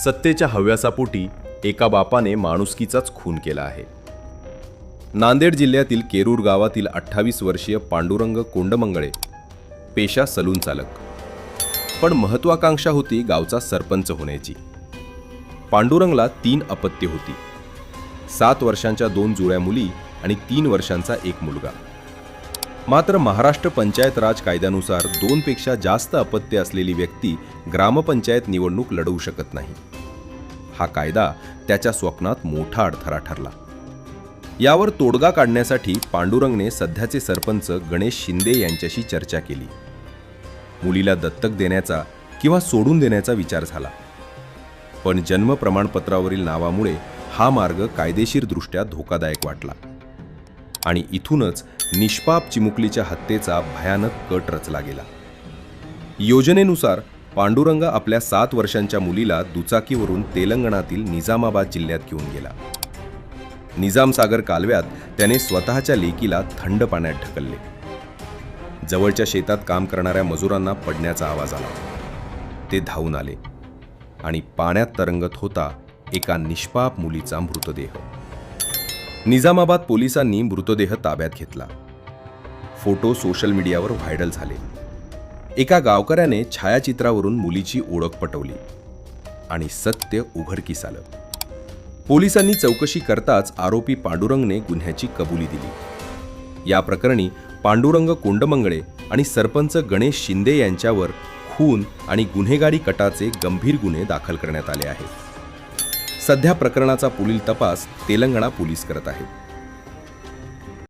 सत्तेच्या हव्यासापोटी एका बापाने माणुसकीचाच खून केला आहे। नांदेड जिल्ह्यातील केरूर गावातील 28 वर्षीय पांडुरंग कोंडमंगळे पेशा सलून चालक, पण महत्वाकांक्षा होती गावचा सरपंच होण्याची। पांडुरंगला 3 अपत्ये होती, 7 वर्षांच्या 2 जुळ्या मुली आणि 3 वर्षांचा एक मुलगा। मात्र महाराष्ट्र पंचायत राज कायद्यानुसार 2 पेक्षा जास्त अपत्ये असलेली व्यक्ती ग्रामपंचायत निवडणूक लढवू शकत नाही। हा कायदा त्याच्या स्वप्नात मोठा अडथळा ठरला। यावर तोडगा काढण्यासाठी पांडुरंगने सध्याचे सरपंच गणेश शिंदे यांच्याशी चर्चा केली। मुलीला दत्तक देण्याचा किंवा सोडून देण्याचा विचार झाला, पण जन्म प्रमाणपत्रावरील नावामुळे हा मार्ग कायदेशीरदृष्ट्या धोकादायक वाटला आणि इथूनच निष्पाप चिमुकलीच्या हत्येचा भयानक कट रचला गेला। योजनेनुसार पांडुरंग आपल्या 7 वर्षांच्या मुलीला दुचाकीवरून तेलंगणातील निजामाबाद जिल्ह्यात घेऊन गेला। निजामसागर कालव्यात त्याने स्वतःच्या लेकीला थंड पाण्यात ढकलले। जवळच्या शेतात काम करणाऱ्या मजुरांना पडण्याचा आवाज आला। ते धावून आले आणि पाण्यात तरंगत होता एका निष्पाप मुलीचा मृतदेह। निजामाबाद पोलिसांनी मृतदेह ताब्यात घेतला। फोटो सोशल मीडियावर व्हायरल झाले। एका गावकऱ्याने छायाचित्रावरून मुलीची ओळख पटवली आणि सत्य उघडकीस आलं। पोलिसांनी चौकशी करताच आरोपी पांडुरंगने गुन्ह्याची कबुली दिली। या प्रकरणी पांडुरंग कोंडमंगळे आणि सरपंच गणेश शिंदे यांच्यावर खून आणि गुन्हेगारी कटाचे गंभीर गुन्हे दाखल करण्यात आले आहेत। सध्या प्रकरणाचा पुढील तपास तेलंगणा पोलीस करत आहेत।